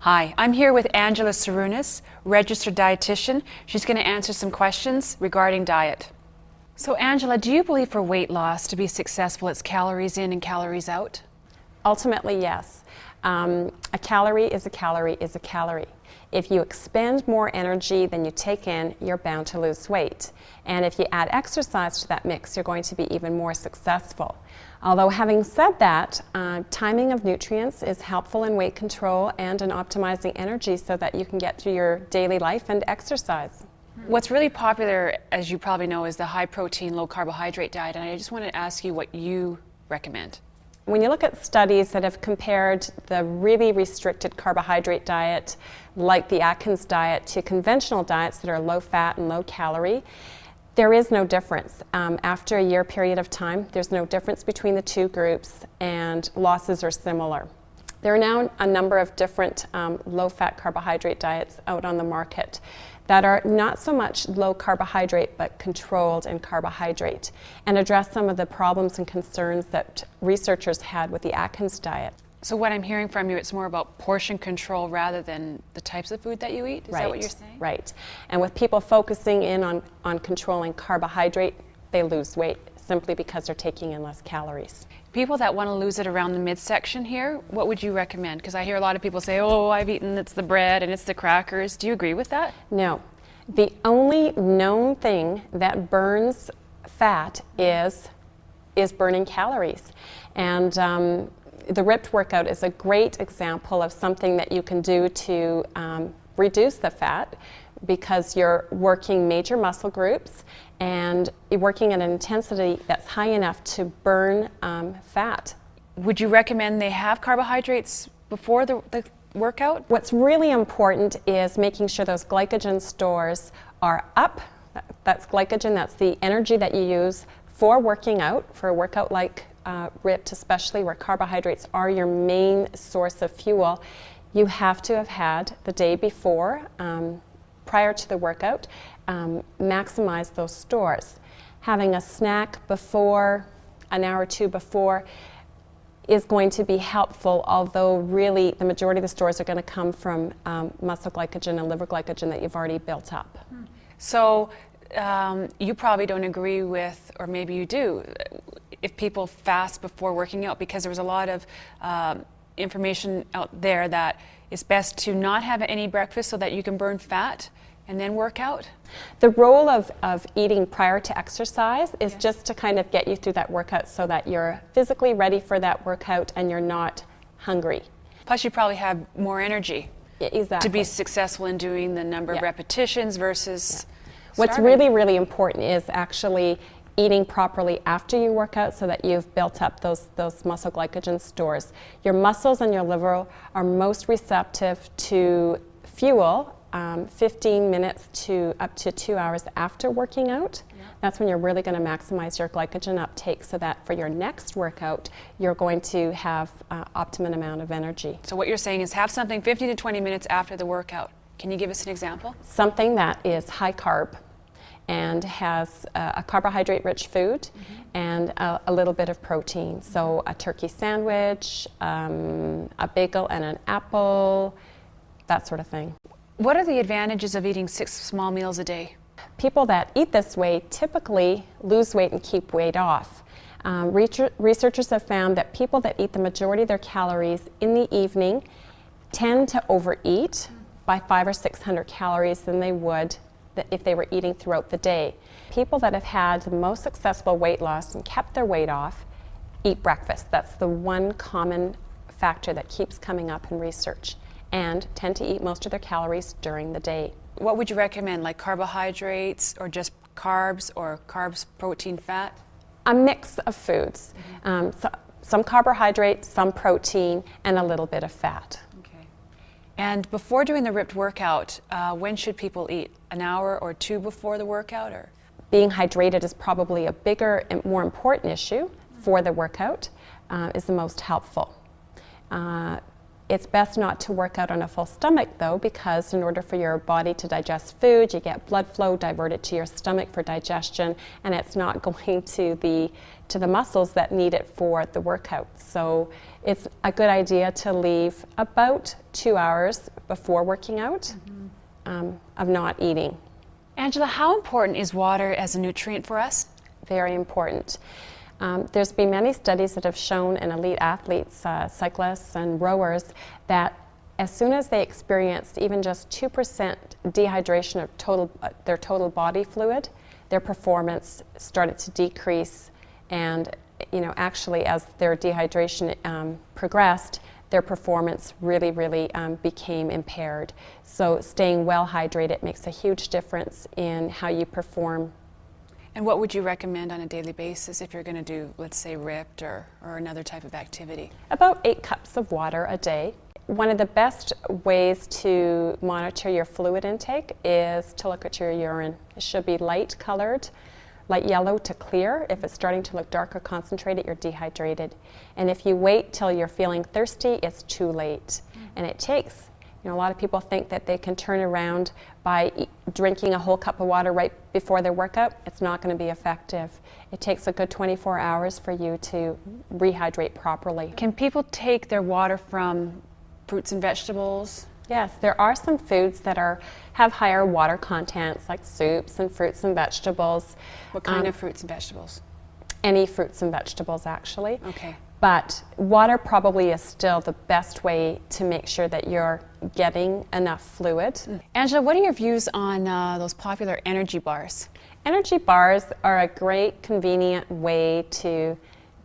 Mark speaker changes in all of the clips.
Speaker 1: Hi, I'm here with Angela Sarunas, registered dietitian. She's going to answer some questions regarding diet. So Angela, do you believe for weight loss to be successful it's calories in and calories out?
Speaker 2: Ultimately, yes. A calorie is a calorie is a calorie. If you expend more energy than you take in, you're bound to lose weight. And if you add exercise to that mix, you're going to be even more successful. Although having said that, timing of nutrients is helpful in weight control and in optimizing energy so that you can get through your daily life and exercise.
Speaker 1: What's really popular, as you probably know, is the high protein, low carbohydrate diet, and I just want to ask you what you recommend.
Speaker 2: When you look at studies that have compared the really restricted carbohydrate diet, like the Atkins diet, to conventional diets that are low fat and low calorie, there is no difference. After a year period of time, there's no difference between the two groups, and losses are similar. There are now a number of different low-fat carbohydrate diets out on the market that are not so much low carbohydrate but controlled in carbohydrate and address some of the problems and concerns that researchers had with the Atkins diet.
Speaker 1: So what I'm hearing from you, it's more about portion control rather than the types of food that you eat? Is that what you're saying?
Speaker 2: Right. And with people focusing in on controlling carbohydrate, they lose weight simply because they're taking in less calories.
Speaker 1: People that want to lose it around the midsection here, what would you recommend? Because I hear a lot of people say, oh, I've eaten, it's the bread and it's the crackers. Do you agree with that?
Speaker 2: No. The only known thing that burns fat is burning calories. And the ripped workout is a great example of something that you can do to reduce the fat, because you're working major muscle groups and you're working at an intensity that's high enough to burn fat.
Speaker 1: Would you recommend they have carbohydrates before the workout?
Speaker 2: What's really important is making sure those glycogen stores are up. That's glycogen, that's the energy that you use for working out, for a workout like ripped, especially where carbohydrates are your main source of fuel. You have to have had the day before, prior to the workout, maximize those stores. Having a snack before, an hour or two before, is going to be helpful, although really the majority of the stores are going to come from muscle glycogen and liver glycogen that you've already built up.
Speaker 1: So you probably don't agree with, or maybe you do, if people fast before working out, because there was a lot of information out there that it's best to not have any breakfast so that you can burn fat and then work out?
Speaker 2: The role of eating prior to exercise is just to kind of get you through that workout so that you're physically ready for that workout and you're not hungry.
Speaker 1: Plus you probably have more energy
Speaker 2: exactly.
Speaker 1: to be successful in doing the number of repetitions versus
Speaker 2: What's really, really important is actually eating properly after you work out so that you've built up those muscle glycogen stores. Your muscles and your liver are most receptive to fuel 15 minutes to up to 2 hours after working out. That's when you're really going to maximize your glycogen uptake so that for your next workout you're going to have optimum amount of energy.
Speaker 1: So what you're saying is have something 15 to 20 minutes after the workout. Can you give us an example?
Speaker 2: Something that is high carb and has a carbohydrate-rich food and a little bit of protein. So a turkey sandwich, a bagel and an apple, that sort of thing.
Speaker 1: What are the advantages of eating 6 small meals a day?
Speaker 2: People that eat this way typically lose weight and keep weight off. Researchers have found that people that eat the majority of their calories in the evening tend to overeat by 500 or 600 calories than they would if they were eating throughout the day. People that have had the most successful weight loss and kept their weight off eat breakfast. That's the one common factor that keeps coming up in research, and tend to eat most of their calories during the day.
Speaker 1: What would you recommend, like carbohydrates or just carbs, or carbs, protein, fat?
Speaker 2: A mix of foods. Some carbohydrates, some protein, and a little bit of fat.
Speaker 1: And before doing the ripped workout, when should people eat? An hour or 2 before the workout? Or
Speaker 2: being hydrated is probably a bigger and more important issue for the workout, is the most helpful. It's best not to work out on a full stomach though, because in order for your body to digest food, you get blood flow diverted to your stomach for digestion, and it's not going to the muscles that need it for the workout. So it's a good idea to leave about 2 hours before working out of not eating.
Speaker 1: Angela, how important is water as a nutrient for us?
Speaker 2: Very important. There's been many studies that have shown in elite athletes, cyclists and rowers, that as soon as they experienced even just 2% dehydration of their total body fluid, their performance started to decrease. And actually, as their dehydration progressed, their performance really became impaired. So staying well hydrated makes a huge difference in how you perform.
Speaker 1: And what would you recommend on a daily basis if you're going to do, let's say, RIPT or another type of activity?
Speaker 2: About 8 cups of water a day. One of the best ways to monitor your fluid intake is to look at your urine. It should be light colored, light yellow to clear. If it's starting to look dark or concentrated, you're dehydrated. And if you wait till you're feeling thirsty, it's too late. And it takes, a lot of people think that they can turn around by drinking a whole cup of water right before their workout. It's not going to be effective. It takes a good 24 hours for you to rehydrate properly.
Speaker 1: Can people take their water from fruits and vegetables?
Speaker 2: Yes, there are some foods that have higher water contents, like soups and fruits and vegetables.
Speaker 1: What kind of fruits and vegetables?
Speaker 2: Any fruits and vegetables, actually.
Speaker 1: Okay.
Speaker 2: But water probably is still the best way to make sure that you're getting enough fluid.
Speaker 1: Angela, what are your views on those popular energy bars?
Speaker 2: Energy bars are a great, convenient way to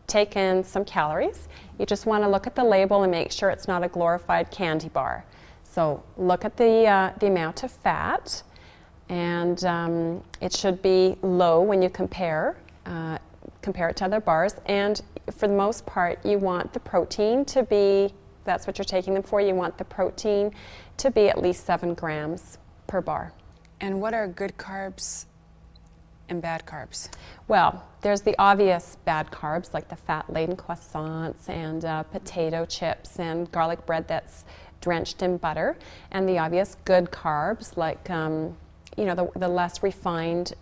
Speaker 2: take in some calories. You just want to look at the label and make sure it's not a glorified candy bar. So look at the amount of fat, and it should be low when you compare it to other bars. And for the most part, you want the protein to be, that's what you're taking them for, you want the protein to be at least 7 grams per bar.
Speaker 1: And what are good carbs and bad carbs?
Speaker 2: Well, there's the obvious bad carbs, like the fat-laden croissants and potato chips and garlic bread that's drenched in butter, and the obvious good carbs, like the less refined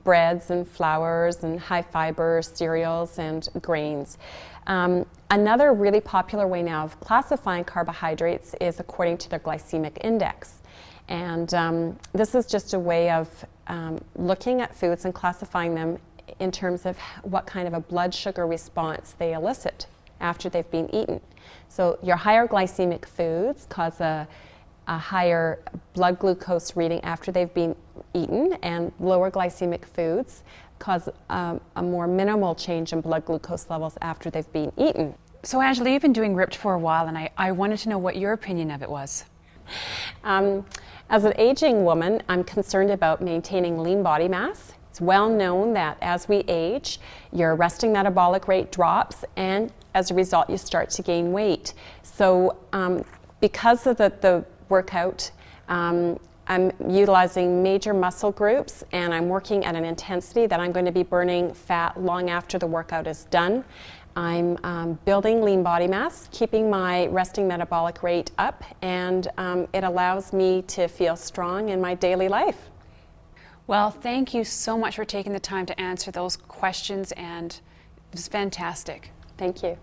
Speaker 2: breads and flours and high fiber cereals and grains. Another really popular way now of classifying carbohydrates is according to their glycemic index. And this is just a way of looking at foods and classifying them in terms of what kind of a blood sugar response they elicit after they've been eaten. So your higher glycemic foods cause a higher blood glucose reading after they've been eaten, and lower glycemic foods cause a more minimal change in blood glucose levels after they've been eaten.
Speaker 1: So Angela, you've been doing RIPT for a while, and I wanted to know what your opinion of it was.
Speaker 2: As an aging woman, I'm concerned about maintaining lean body mass. It's well known that as we age, your resting metabolic rate drops, and as a result, you start to gain weight. So because of the workout, I'm utilizing major muscle groups, and I'm working at an intensity that I'm going to be burning fat long after the workout is done. I'm building lean body mass, keeping my resting metabolic rate up, and it allows me to feel strong in my daily life.
Speaker 1: Well, thank you so much for taking the time to answer those questions, and it was fantastic.
Speaker 2: Thank you.